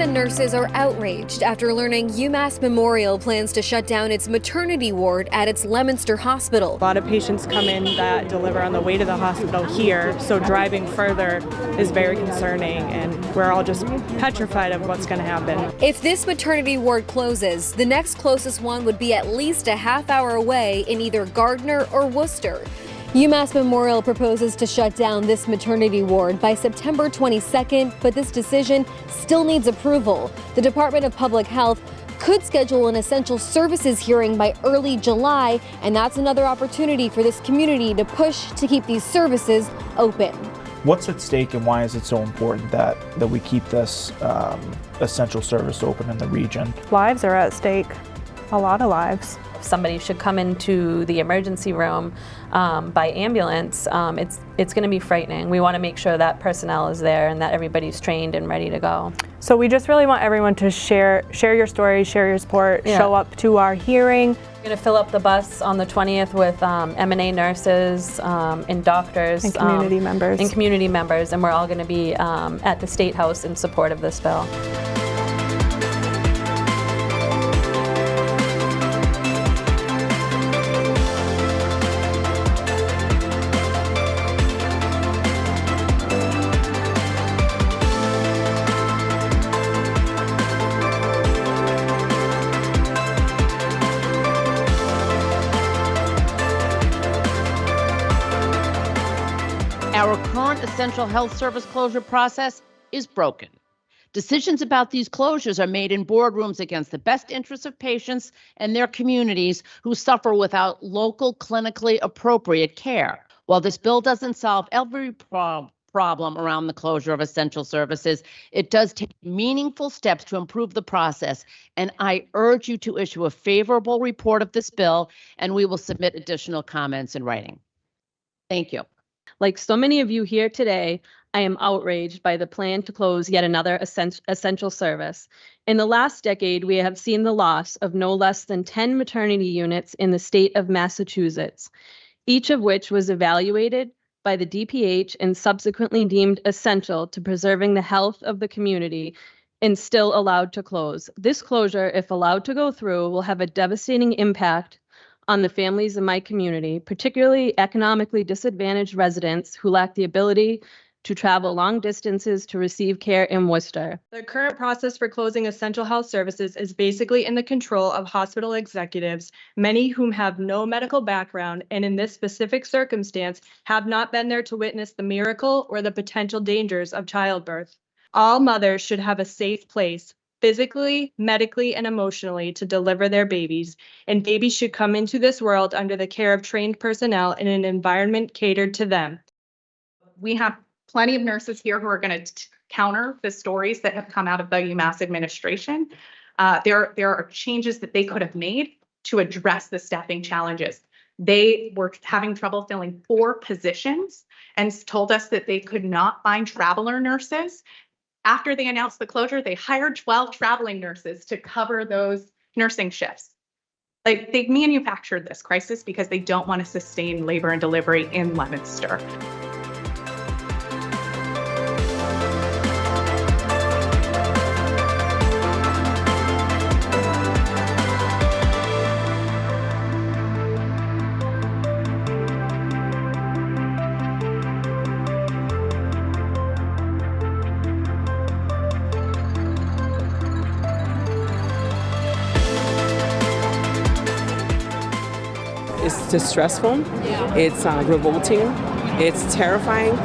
and nurses are outraged after learning UMass Memorial plans to shut down its maternity ward at its Leominster Hospital. A lot of patients come in that deliver on the way to the hospital here, so driving further is very concerning, and we're all just petrified of what's going to happen. If this maternity ward closes, the next closest one would be at least a half-hour away in either Gardner or Worcester. UMass Memorial proposes to shut down this maternity ward by September 22nd, but this decision still needs approval. The Department of Public Health could schedule an essential services hearing by early July, and that's another opportunity for this community to push to keep these services open. What's at stake and why is it so important that we keep this essential service open in the region? Lives are at stake, a lot of lives. If somebody should come into the emergency room by ambulance, it's going to be frightening. We want to make sure that personnel is there and that everybody's trained and ready to go. So we just really want everyone to share your story, share your support, show up to our hearing. We're going to fill up the bus on the 20th with M&A nurses and doctors and community members. And we're all going to be at the State House in support of this bill. Our current essential health service closure process is broken. Decisions about these closures are made in boardrooms against the best interests of patients and their communities who suffer without local, clinically appropriate care. While this bill doesn't solve every problem around the closure of essential services, it does take meaningful steps to improve the process, and I urge you to issue a favorable report of this bill, and we will submit additional comments in writing. Thank you. Like so many of you here today, I am outraged by the plan to close yet another essential service. In the last decade, we have seen the loss of no less than 10 maternity units in the state of Massachusetts, each of which was evaluated by the DPH and subsequently deemed essential to preserving the health of the community and still allowed to close. This closure, if allowed to go through, will have a devastating impact on the families in my community, particularly economically disadvantaged residents who lack the ability to travel long distances to receive care in Worcester. The current process for closing essential health services is basically in the control of hospital executives, many whom have no medical background and in this specific circumstance have not been there to witness the miracle or the potential dangers of childbirth. All mothers should have a safe place, physically, medically, and emotionally to deliver their babies, and babies should come into this world under the care of trained personnel in an environment catered to them. We have plenty of nurses here who are going to counter the stories that have come out of the UMass administration. There are changes that they could have made to address the staffing challenges. They were having trouble filling 4 positions and told us that they could not find traveler nurses. After they announced the closure, they hired 12 traveling nurses to cover those nursing shifts. Like, they manufactured this crisis because they don't want to sustain labor and delivery in Leominster. It's distressful, it's revolting, it's terrifying.